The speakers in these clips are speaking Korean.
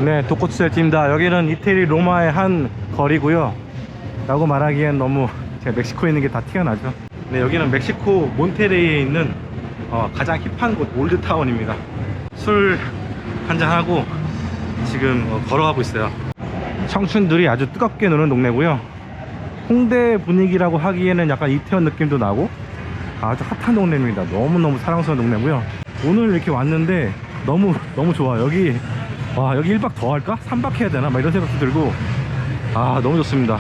네, 도코츠셀입니다. 여기는 이태리 로마의 한 거리고요 라고 말하기엔 너무 제가 멕시코에 있는 게 다 티가 나죠. 네, 여기는 멕시코 몬테레이에 있는 가장 힙한 곳 올드타운입니다. 술 한잔하고 지금 걸어가고 있어요. 청춘들이 아주 뜨겁게 노는 동네고요. 홍대 분위기라고 하기에는 약간 이태원 느낌도 나고 아주 핫한 동네입니다. 너무너무 사랑스러운 동네고요. 오늘 이렇게 왔는데 너무 좋아. 여기 와, 여기 1박 더 할까? 3박 해야 되나? 막 이런 생각도 들고 너무 좋습니다.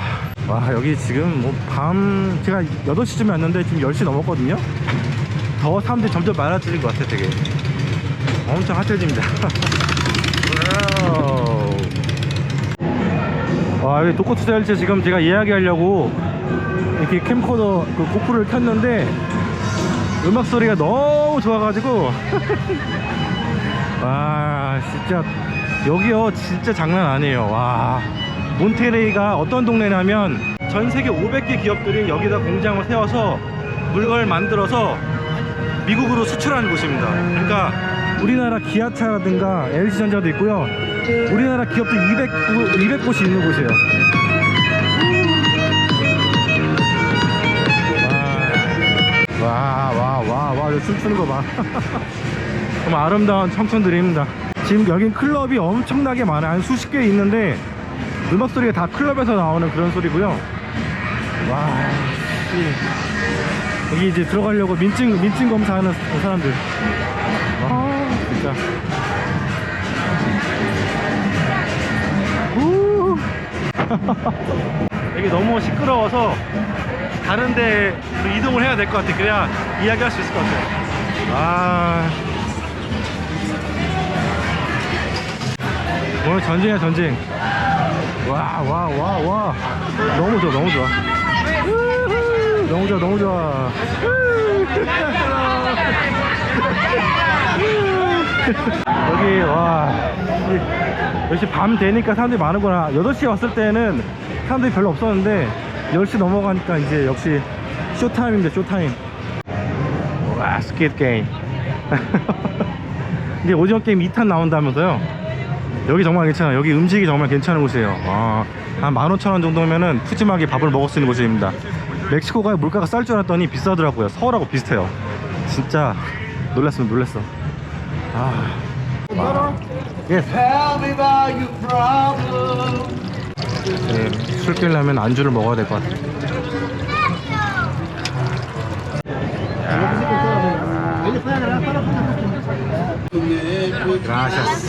와, 여기 지금 뭐 밤 제가 8시쯤에 왔는데 지금 10시 넘었거든요. 더 사람들이 점점 많아지는 것 같아. 되게 엄청 핫해집니다. 와, 여기 도코츠셀체 지금 제가 이야기하려고 이렇게 캠코더 그 고프로를 켰는데 음악 소리가 너무 좋아가지고 와, 진짜 여기요 진짜 장난 아니에요. 와, 몬테레이가 어떤 동네냐면 전 세계 500개 기업들이 여기다 공장을 세워서 물건을 만들어서 미국으로 수출하는 곳입니다. 그러니까 우리나라 기아차라든가 LG전자도 있고요. 우리나라 기업도 200곳이 있는 곳이에요. 와, 춤추는 거 봐. 정말 아름다운 청춘들입니다. 지금 여긴 클럽이 엄청나게 많아요. 한 수십 개 있는데 음악 소리가 다 클럽에서 나오는 그런 소리고요. 와, 여기 이제 들어가려고 민증 검사하는 사람들. 와, 진짜. 여기 너무 시끄러워서 다른데 이동을 해야 될 것 같아. 그래야 이야기할 수 있을 것 같아. 오늘 전쟁이야, 전쟁. 와, 너무 좋아. 너무 좋아. 여기 와, 역시 밤 되니까 사람들이 많은구나. 8시에 왔을 때는 사람들이 별로 없었는데 10시 넘어가니까 이제 역시 쇼타임입니다. 쇼타임. 와, 스케이트 게임. 이제 오징어 게임 2탄 나온다면서요. 여기 정말 괜찮아요. 여기 음식이 정말 괜찮은 곳이에요. 한 15,000원 정도면은 푸짐하게 밥을 먹을 수 있는 곳입니다. 멕시코가 물가가 쌀 줄 알았더니 비싸더라고요. 서울하고 비슷해요. 진짜 놀랐어. 예. 네, 술 깨려면 안주를 먹어야 될 것 같아요. Gracias.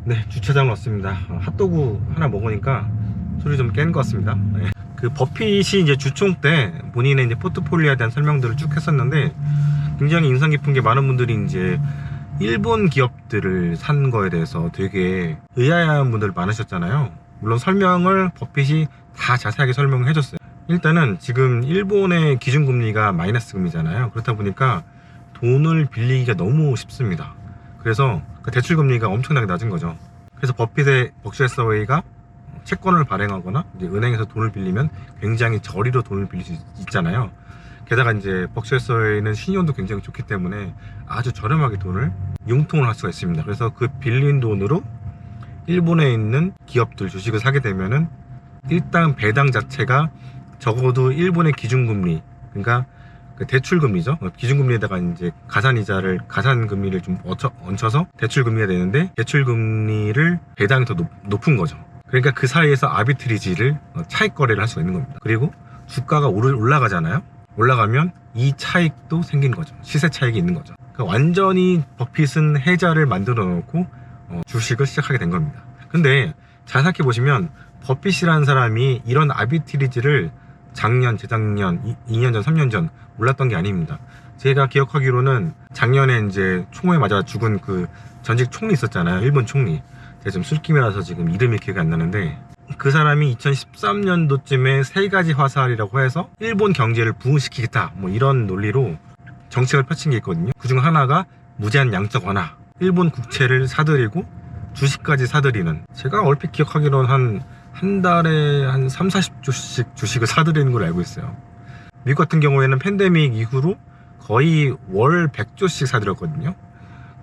네, 주차장 왔습니다. 핫도그 하나 먹으니까 소리 좀 깬 것 같습니다. 네. 그 버핏이 이제 주총 때 본인의 이제 포트폴리오에 대한 설명들을 쭉 했었는데 굉장히 인상 깊은 게 많은 분들이 이제 일본 기업들을 산 거에 대해서 되게 의아해하는 분들 많으셨잖아요. 물론 설명을 버핏이 다 자세하게 설명을 해줬어요. 일단은 지금 일본의 기준금리가 마이너스 금리잖아요. 그렇다 보니까 돈을 빌리기가 너무 쉽습니다. 그래서 그 대출금리가 엄청나게 낮은 거죠. 그래서 버핏의 벅셔 해서웨이가 채권을 발행하거나 이제 은행에서 돈을 빌리면 굉장히 저리로 돈을 빌릴 수 있잖아요. 게다가 이제 벅셔 해서웨이는 신용도 굉장히 좋기 때문에 아주 저렴하게 돈을 융통을 할 수가 있습니다. 그래서 그 빌린 돈으로 일본에 있는 기업들 주식을 사게 되면은 일단 배당 자체가 적어도 일본의 기준금리, 그러니까 그 대출금리죠. 기준금리에다가 이제 가산금리를 좀 얹혀서 대출금리가 되는데 대출금리를 배당이 더 높은 거죠. 그러니까 그 사이에서 아비트리지를 차익 거래를 할 수가 있는 겁니다. 그리고 주가가 올라가잖아요. 올라가면 이 차익도 생긴 거죠. 시세 차익이 있는 거죠. 그러니까 완전히 버핏은 해자를 만들어 놓고 주식을 시작하게 된 겁니다. 근데 잘 생각해 보시면 버핏이라는 사람이 이런 아비트리지를 작년, 재작년, 2년 전, 3년 전 몰랐던 게 아닙니다. 제가 기억하기로는 작년에 이제 총에 맞아 죽은 그 전직 총리 있었잖아요. 일본 총리. 제가 지금 술김이라서 지금 이름이 기억이 안 나는데 그 사람이 2013년도쯤에 세 가지 화살이라고 해서 일본 경제를 부흥시키겠다 뭐 이런 논리로 정책을 펼친 게 있거든요. 그중 하나가 무제한 양적 완화. 일본 국채를 사들이고 주식까지 사들이는, 제가 얼핏 기억하기로는 한 달에 한 30-40조씩 주식을 사들이는 걸 알고 있어요. 미국 같은 경우에는 팬데믹 이후로 거의 월 100조씩 사들였거든요.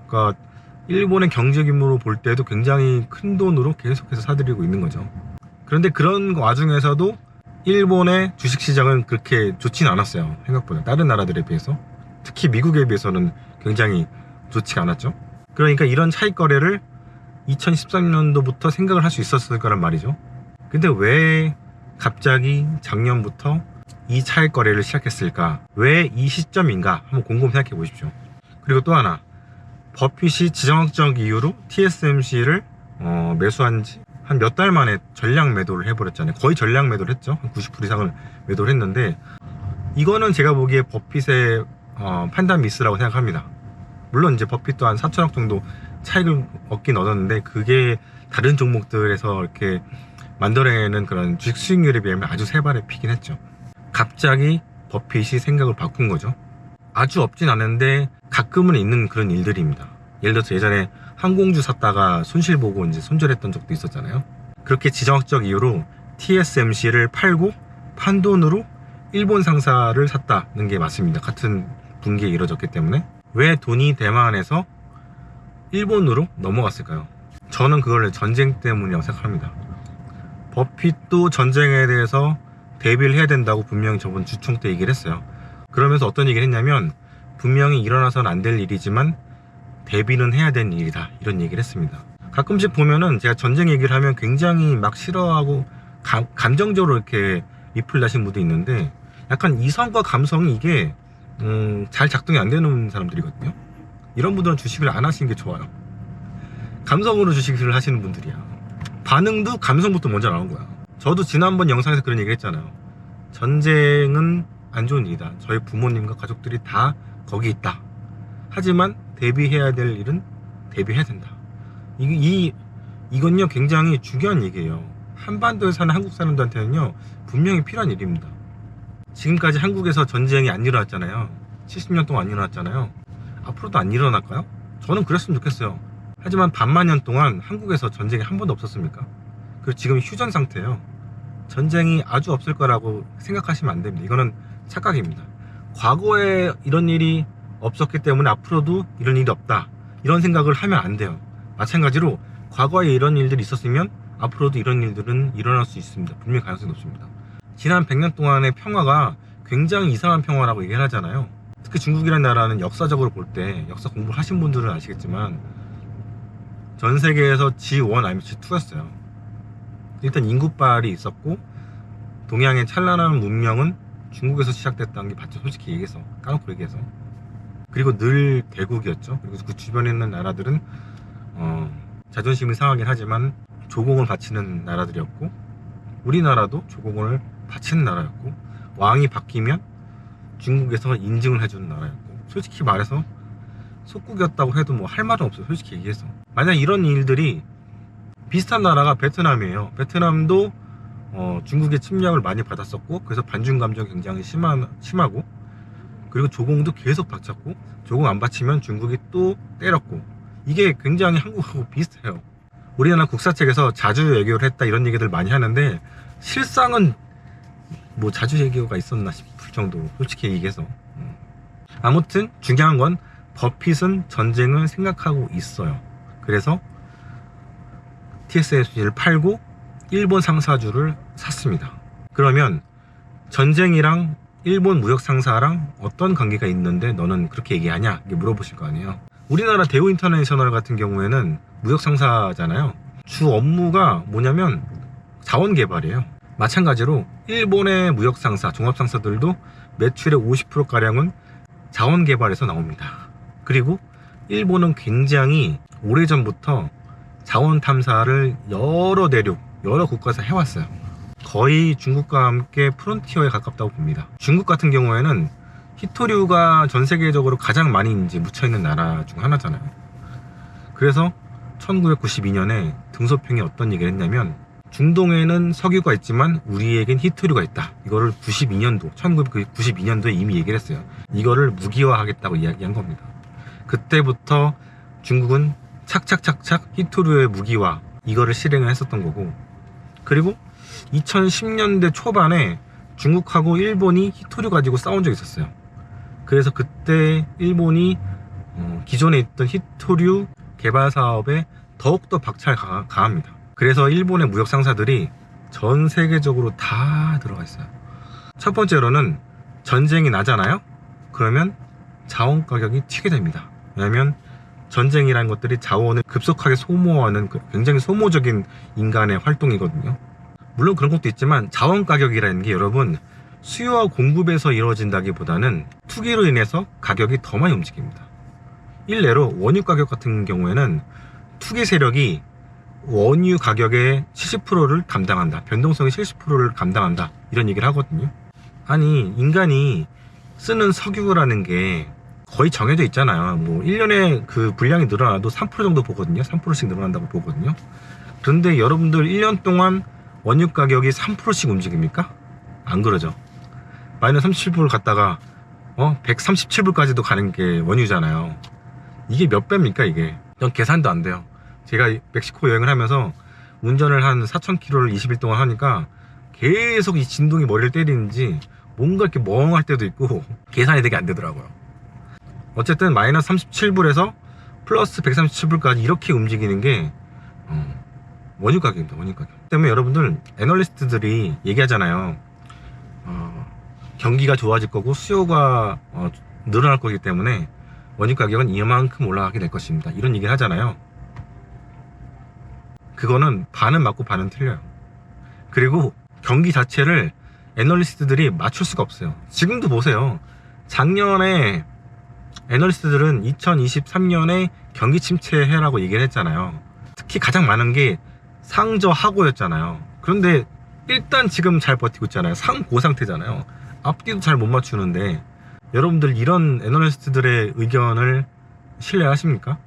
그러니까 일본의 경제 규모로 볼 때도 굉장히 큰 돈으로 계속해서 사들이고 있는 거죠. 그런데 그런 와중에서도 일본의 주식시장은 그렇게 좋지는 않았어요. 생각보다 다른 나라들에 비해서, 특히 미국에 비해서는 굉장히 좋지가 않았죠. 그러니까 이런 차익 거래를 2013년도부터 생각을 할 수 있었을 거란 말이죠. 근데 왜 갑자기 작년부터 이 차익 거래를 시작했을까? 왜 이 시점인가? 한번 곰곰이 생각해 보십시오. 그리고 또 하나, 버핏이 지정학적 이유로 TSMC를 매수한 지 한 몇 달 만에 전량 매도를 해버렸잖아요. 거의 전량 매도를 했죠. 한 90% 이상을 매도를 했는데, 이거는 제가 보기에 버핏의 판단 미스라고 생각합니다. 물론 이제 버핏도 한 4천억 정도 차익을 얻긴 얻었는데, 그게 다른 종목들에서 이렇게 만들어내는 그런 주식 수익률에 비하면 아주 세 발의 피긴 했죠. 갑자기 버핏이 생각을 바꾼 거죠. 아주 없진 않은데 가끔은 있는 그런 일들입니다. 예를 들어서 예전에 항공주 샀다가 손실 보고 이제 손절했던 적도 있었잖아요. 그렇게 지정학적 이유로 TSMC를 팔고 판 돈으로 일본 상사를 샀다는 게 맞습니다. 같은 분기에 이뤄졌기 때문에. 왜 돈이 대만에서 일본으로 넘어갔을까요? 저는 그걸 전쟁 때문이라고 생각합니다. 버핏도 전쟁에 대해서 대비를 해야 된다고 분명히 저번 주총 때 얘기를 했어요. 그러면서 어떤 얘기를 했냐면, 분명히 일어나서는 안 될 일이지만 대비는 해야 되는 일이다, 이런 얘기를 했습니다. 가끔씩 보면은 제가 전쟁 얘기를 하면 굉장히 막 싫어하고 감정적으로 이렇게 리플 나신 분도 있는데, 약간 이성과 감성이 이게 잘 작동이 안 되는 사람들이거든요. 이런 분들은 주식을 안 하시는 게 좋아요. 감성으로 주식을 하시는 분들이야. 반응도 감성부터 먼저 나온 거야. 저도 지난번 영상에서 그런 얘기 했잖아요. 전쟁은 안 좋은 일이다. 저희 부모님과 가족들이 다 거기 있다. 하지만 대비해야 될 일은 대비해야 된다. 이건요 굉장히 중요한 얘기예요. 한반도에 사는 한국 사람들한테는요 분명히 필요한 일입니다. 지금까지 한국에서 전쟁이 안 일어났잖아요. 70년 동안 안 일어났잖아요. 앞으로도 안 일어날까요? 저는 그랬으면 좋겠어요. 하지만 반만 년 동안 한국에서 전쟁이 한 번도 없었습니까? 그리고 지금 휴전 상태예요. 전쟁이 아주 없을 거라고 생각하시면 안 됩니다. 이거는 착각입니다. 과거에 이런 일이 없었기 때문에 앞으로도 이런 일이 없다, 이런 생각을 하면 안 돼요. 마찬가지로 과거에 이런 일들이 있었으면 앞으로도 이런 일들은 일어날 수 있습니다. 분명히 가능성이 높습니다. 지난 100년 동안의 평화가 굉장히 이상한 평화라고 얘기를 하잖아요. 특히 중국이라는 나라는 역사적으로 볼 때, 역사 공부를 하신 분들은 아시겠지만 전 세계에서 G1 아니면 G2였어요. 일단 인구발이 있었고 동양의 찬란한 문명은 중국에서 시작됐다는 게 맞죠. 솔직히 얘기해서, 까놓고 얘기해서. 그리고 늘 대국이었죠. 그리고 그 주변에 있는 나라들은 자존심이 상하긴 하지만 조공을 바치는 나라들이었고, 우리나라도 조공을 바치는 나라였고, 왕이 바뀌면 중국에서 인증을 해주는 나라였고, 솔직히 말해서 속국이었다고 해도 뭐 할 말은 없어요. 솔직히 얘기해서. 만약 이런 일들이, 비슷한 나라가 베트남이에요. 베트남도 중국의 침략을 많이 받았었고, 그래서 반중 감정이 굉장히 심하고, 그리고 조공도 계속 바쳤고, 조공 안 바치면 중국이 또 때렸고, 이게 굉장히 한국하고 비슷해요. 우리나라 국사책에서 자주 외교를 했다 이런 얘기들 많이 하는데, 실상은 뭐 자주 외교가 있었나 싶을 정도로, 솔직히 얘기해서. 아무튼 중요한 건 버핏은 전쟁을 생각하고 있어요. 그래서 TSMC를 팔고 일본 상사주를 샀습니다. 그러면 전쟁이랑 일본 무역 상사랑 어떤 관계가 있는데 너는 그렇게 얘기하냐? 이게 물어보실 거 아니에요. 우리나라 대우 인터내셔널 같은 경우에는 무역 상사잖아요. 주 업무가 뭐냐면 자원 개발이에요. 마찬가지로 일본의 무역 상사, 종합 상사들도 매출의 50%가량은 자원 개발에서 나옵니다. 그리고 일본은 굉장히 오래전부터 자원 탐사를 여러 대륙, 여러 국가에서 해왔어요. 거의 중국과 함께 프론티어에 가깝다고 봅니다. 중국 같은 경우에는 히토류가 전 세계적으로 가장 많이 이제 묻혀있는 나라 중 하나잖아요. 그래서 1992년에 등소평이 어떤 얘기를 했냐면, 중동에는 석유가 있지만 우리에겐 히토류가 있다. 이거를 1992년도에 이미 얘기를 했어요. 이거를 무기화하겠다고 이야기한 겁니다. 그때부터 중국은 착착착착 히토류의 무기화 이거를 실행을 했었던 거고, 그리고 2010년대 초반에 중국하고 일본이 히토류 가지고 싸운 적이 있었어요. 그래서 그때 일본이 기존에 있던 히토류 개발 사업에 더욱더 박차를 가합니다. 그래서 일본의 무역 상사들이 전 세계적으로 다 들어가 있어요. 첫 번째로는 전쟁이 나잖아요. 그러면 자원 가격이 튀게 됩니다. 왜냐면 전쟁이라는 것들이 자원을 급속하게 소모하는 굉장히 소모적인 인간의 활동이거든요. 물론 그런 것도 있지만 자원 가격이라는 게 여러분 수요와 공급에서 이루어진다기보다는 투기로 인해서 가격이 더 많이 움직입니다. 일례로 원유 가격 같은 경우에는 투기 세력이 원유 가격의 70%를 감당한다, 변동성의 70%를 감당한다, 이런 얘기를 하거든요. 아니, 인간이 쓰는 석유라는 게 거의 정해져 있잖아요. 뭐 1년에 그 분량이 늘어나도 3% 정도 보거든요. 3%씩 늘어난다고 보거든요. 그런데 여러분들 1년 동안 원유 가격이 3%씩 움직입니까? 안 그러죠. 마이너스 37불 갔다가 137불까지도 가는 게 원유잖아요. 이게 몇 배입니까 이게? 전 계산도 안 돼요. 제가 멕시코 여행을 하면서 운전을 한 4,000km를 20일 동안 하니까 계속 이 진동이 머리를 때리는지 뭔가 이렇게 멍할 때도 있고 계산이 되게 안 되더라고요. 어쨌든 마이너스 37불에서 플러스 137불까지 이렇게 움직이는 게 원유 가격입니다. 원유 가격 때문에 여러분들 애널리스트들이 얘기하잖아요. 경기가 좋아질 거고 수요가 늘어날 거기 때문에 원유 가격은 이만큼 올라가게 될 것입니다, 이런 얘기를 하잖아요. 그거는 반은 맞고 반은 틀려요. 그리고 경기 자체를 애널리스트들이 맞출 수가 없어요. 지금도 보세요. 작년에 애널리스트들은 2023년에 경기 침체해라고 얘기를 했잖아요. 특히 가장 많은 게 상저하고였잖아요. 그런데 일단 지금 잘 버티고 있잖아요. 상고 상태잖아요. 앞뒤도 잘 못 맞추는데 여러분들 이런 애널리스트들의 의견을 신뢰하십니까?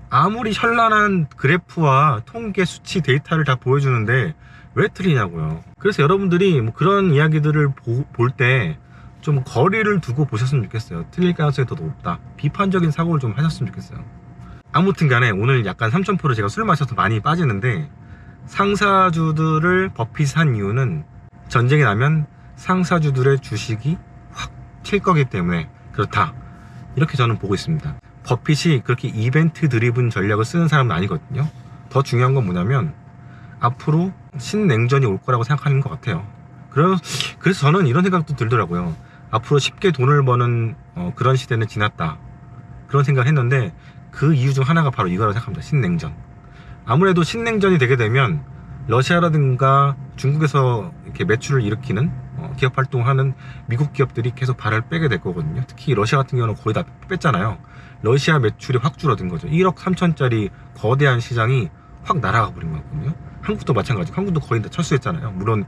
아무리 현란한 그래프와 통계 수치 데이터를 다 보여주는데 왜 틀리냐고요. 그래서 여러분들이 뭐 그런 이야기들을 볼 때 좀 거리를 두고 보셨으면 좋겠어요. 틀릴 가능성이 더 높다, 비판적인 사고를 좀 하셨으면 좋겠어요. 아무튼 간에 오늘 약간 3,000% 제가 술 마셔서 많이 빠지는데, 상사주들을 버핏이 한 이유는 전쟁이 나면 상사주들의 주식이 확 튈 거기 때문에 그렇다, 이렇게 저는 보고 있습니다. 버핏이 그렇게 이벤트 드리븐 전략을 쓰는 사람은 아니거든요. 더 중요한 건 뭐냐면 앞으로 신냉전이 올 거라고 생각하는 것 같아요. 그래서 저는 이런 생각도 들더라고요. 앞으로 쉽게 돈을 버는 그런 시대는 지났다, 그런 생각을 했는데 그 이유 중 하나가 바로 이거라고 생각합니다. 신냉전. 아무래도 신냉전이 되게 되면 러시아라든가 중국에서 이렇게 매출을 일으키는 기업 활동하는 미국 기업들이 계속 발을 빼게 될 거거든요. 특히 러시아 같은 경우는 거의 다 뺐잖아요. 러시아 매출이 확 줄어든 거죠. 1억 3천짜리 거대한 시장이 확 날아가 버린 거거든요. 한국도 마찬가지고, 한국도 거의 다 철수했잖아요. 물론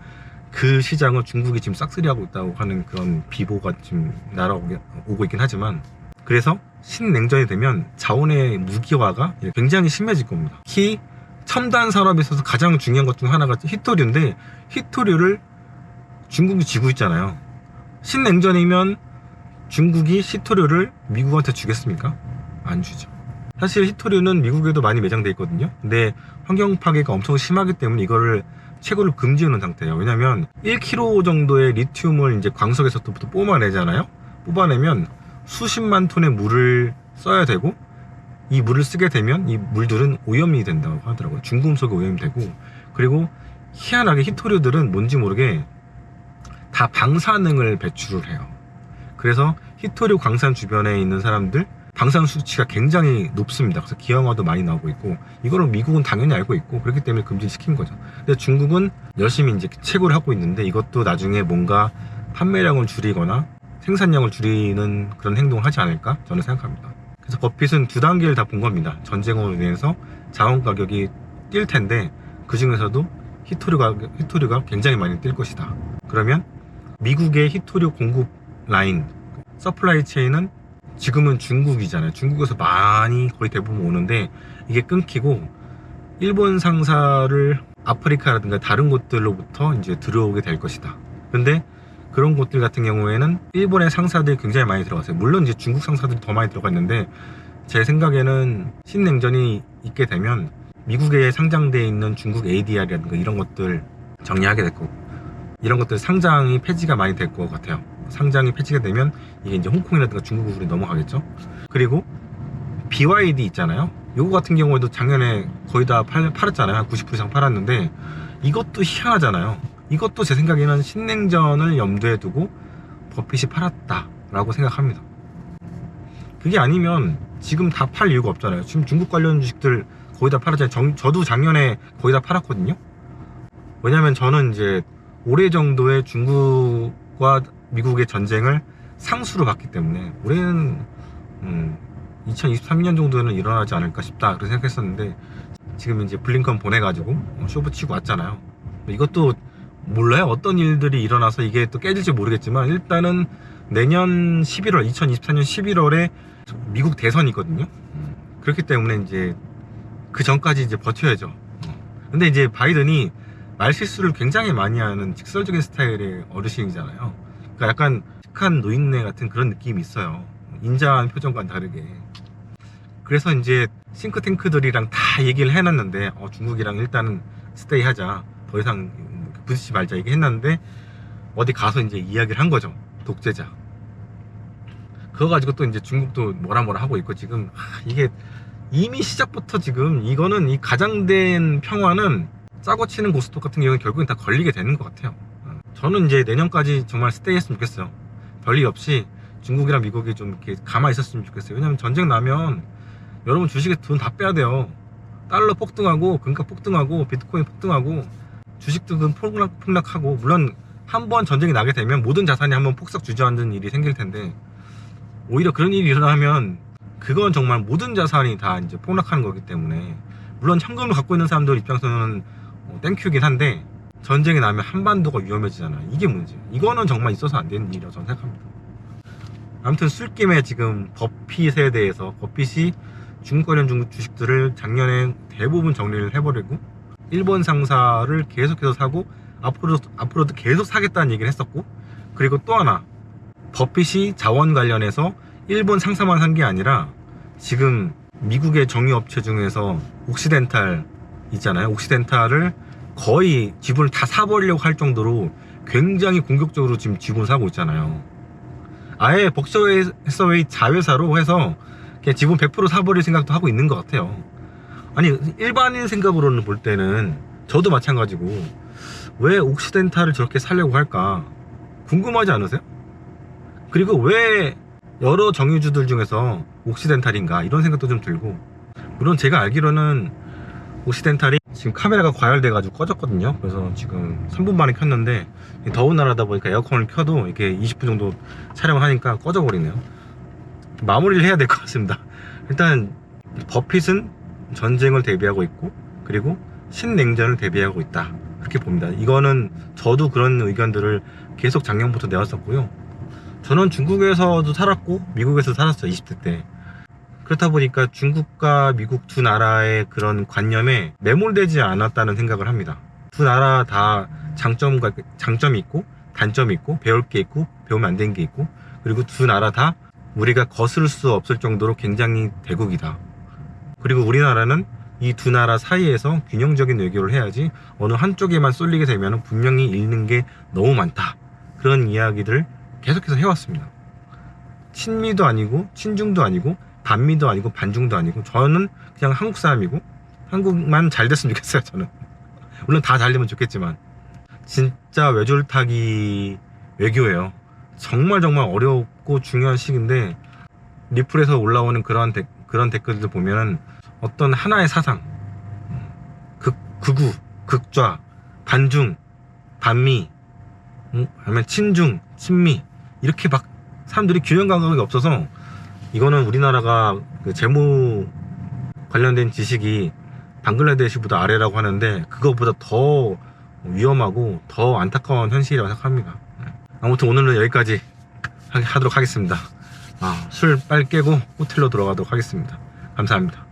그 시장을 중국이 지금 싹쓸이하고 있다고 하는 그런 비보가 지금 날아오고 있긴 하지만, 그래서 신냉전이 되면 자원의 무기화가 굉장히 심해질 겁니다. 특히 첨단 산업에 있어서 가장 중요한 것 중 하나가 히토류인데, 히토류를 중국이 쥐고 있잖아요. 신냉전이면 중국이 히토류를 미국한테 주겠습니까? 안 주죠. 사실 히토류는 미국에도 많이 매장돼 있거든요. 근데 환경 파괴가 엄청 심하기 때문에 이거를 채굴을 금지해 놓은 상태예요. 왜냐면 1kg 정도의 리튬을 이제 광석에서부터 뽑아내잖아요. 뽑아내면 수십만 톤의 물을 써야 되고, 이 물을 쓰게 되면 이 물들은 오염이 된다고 하더라고요. 중금속이 오염이 되고, 그리고 희한하게 히토류들은 뭔지 모르게 다 방사능을 배출을 해요. 그래서 히토류 광산 주변에 있는 사람들 방사능 수치가 굉장히 높습니다. 그래서 기형아도 많이 나오고 있고, 이거를 미국은 당연히 알고 있고 그렇기 때문에 금지시킨 거죠. 근데 중국은 열심히 이제 채굴을 하고 있는데, 이것도 나중에 뭔가 판매량을 줄이거나 생산량을 줄이는 그런 행동을 하지 않을까 저는 생각합니다. 그래서 버핏은 두 단계를 다 본 겁니다. 전쟁으로 인해서 자원 가격이 뛸 텐데 그 중에서도 히토류가 굉장히 많이 뛸 것이다. 그러면 미국의 히토류 공급 라인, 서플라이 체인은 지금은 중국이잖아요. 중국에서 많이 거의 대부분 오는데 이게 끊기고 일본 상사를 아프리카라든가 다른 곳들로부터 이제 들어오게 될 것이다. 근데 그런 곳들 같은 경우에는 일본의 상사들이 굉장히 많이 들어갔어요. 물론 이제 중국 상사들이 더 많이 들어갔는데 제 생각에는 신냉전이 있게 되면 미국에 상장되어 있는 중국 ADR이라든가 이런 것들 정리하게 될 거고, 이런 것들 상장이 폐지가 많이 될 것 같아요. 상장이 폐지가 되면 이게 이제 홍콩이라든가 중국으로 넘어가겠죠. 그리고 BYD 있잖아요. 요거 같은 경우에도 작년에 거의 다 팔았잖아요. 한 90% 이상 팔았는데, 이것도 희한하잖아요. 이것도 제 생각에는 신냉전을 염두에 두고 버핏이 팔았다 라고 생각합니다. 그게 아니면 지금 다 팔 이유가 없잖아요. 지금 중국 관련 주식들 거의 다 팔았잖아요. 저도 작년에 거의 다 팔았거든요. 왜냐면 저는 이제 올해 정도의 중국과 미국의 전쟁을 상수로 봤기 때문에 올해는 2023년 정도는 일어나지 않을까 싶다 그렇게 생각했었는데, 지금 이제 블링컨 보내가지고 쇼부 치고 왔잖아요. 이것도 몰라요. 어떤 일들이 일어나서 이게 또 깨질지 모르겠지만, 일단은 내년 11월 2024년 11월에 미국 대선이 있거든요. 그렇기 때문에 이제 그 전까지 이제 버텨야죠. 근데 이제 바이든이 말실수를 굉장히 많이 하는 직설적인 스타일의 어르신이잖아요. 그러니까 약간 착한 노인네 같은 그런 느낌이 있어요. 인자한 표정과는 다르게. 그래서 이제 싱크탱크들이랑 다 얘기를 해놨는데, 중국이랑 일단은 스테이 하자, 더 이상 부딪히지 말자 얘기했는데, 어디 가서 이제 이야기를 한 거죠. 독재자. 그거 가지고 또 이제 중국도 뭐라 하고 있고, 지금 이게 이미 시작부터 지금 이거는 이 가장된 평화는 짜고 치는 고스톱 같은 경우는 결국엔 다 걸리게 되는 것 같아요. 저는 이제 내년까지 정말 스테이 했으면 좋겠어요. 별일 없이 중국이랑 미국이 좀 이렇게 가만히 있었으면 좋겠어요. 왜냐면 전쟁 나면 여러분 주식에 돈 다 빼야 돼요. 달러 폭등하고, 금가 폭등하고, 비트코인 폭등하고, 주식들은 폭락하고, 물론 한번 전쟁이 나게 되면 모든 자산이 한번 폭삭 주저앉는 일이 생길 텐데, 오히려 그런 일이 일어나면 그건 정말 모든 자산이 다 이제 폭락하는 거기 때문에, 물론 현금을 갖고 있는 사람들 입장에서는 땡큐긴 한데, 전쟁이 나면 한반도가 위험해지잖아요. 이게 문제예요. 이거는 정말 있어서 안 되는 일이라고 저는 생각합니다. 아무튼 술김에 지금 버핏에 대해서, 버핏이 중국 관련 중국 주식들을 작년에 대부분 정리를 해버리고, 일본 상사를 계속해서 사고, 앞으로도 계속 사겠다는 얘기를 했었고, 그리고 또 하나, 버핏이 자원 관련해서 일본 상사만 산 게 아니라 지금 미국의 정유업체 중에서 옥시덴탈 있잖아요. 옥시덴탈을 거의 지분을 다 사버리려고 할 정도로 굉장히 공격적으로 지금 지분을 사고 있잖아요. 아예 벅셔 해서웨이 자회사로 해서 그냥 지분 100% 사버릴 생각도 하고 있는 것 같아요. 아니, 일반인 생각으로는 볼 때는 저도 마찬가지고 왜 옥시덴탈을 저렇게 사려고 할까 궁금하지 않으세요? 그리고 왜 여러 정유주들 중에서 옥시덴탈인가 이런 생각도 좀 들고, 물론 제가 알기로는 옥시덴탈이 지금 카메라가 과열돼 가지고 꺼졌거든요. 그래서 지금 3분 만에 켰는데, 더운 날하다 보니까 에어컨을 켜도 이렇게 20분 정도 촬영을 하니까 꺼져버리네요. 마무리를 해야 될 것 같습니다. 일단 버핏은 전쟁을 대비하고 있고, 그리고 신냉전을 대비하고 있다, 그렇게 봅니다. 이거는 저도 그런 의견들을 계속 작년부터 내왔었고요. 저는 중국에서도 살았고 미국에서도 살았어요, 20대 때. 그렇다 보니까 중국과 미국 두 나라의 그런 관념에 매몰되지 않았다는 생각을 합니다. 두 나라 다 장점이 있고 단점이 있고, 배울 게 있고 배우면 안 되는 게 있고, 그리고 두 나라 다 우리가 거스를 수 없을 정도로 굉장히 대국이다. 그리고 우리나라는 이 두 나라 사이에서 균형적인 외교를 해야지 어느 한쪽에만 쏠리게 되면 분명히 잃는 게 너무 많다, 그런 이야기들 계속해서 해왔습니다. 친미도 아니고 친중도 아니고 반미도 아니고 반중도 아니고, 저는 그냥 한국 사람이고 한국만 잘 됐으면 좋겠어요. 저는 물론 다 잘 되면 좋겠지만, 진짜 외줄타기 외교예요. 정말 어렵고 중요한 시기인데, 리플에서 올라오는 그런 댓글들 보면은 어떤 하나의 사상, 극우, 극좌, 반중, 반미, 아니면 친중, 친미, 이렇게 막 사람들이 균형 감각이 없어서, 이거는 우리나라가 그 재무 관련된 지식이 방글라데시보다 아래라고 하는데, 그거보다 더 위험하고 더 안타까운 현실이라고 생각합니다. 아무튼 오늘은 여기까지 하도록 하겠습니다. 술 빨리 깨고 호텔로 들어가도록 하겠습니다. 감사합니다.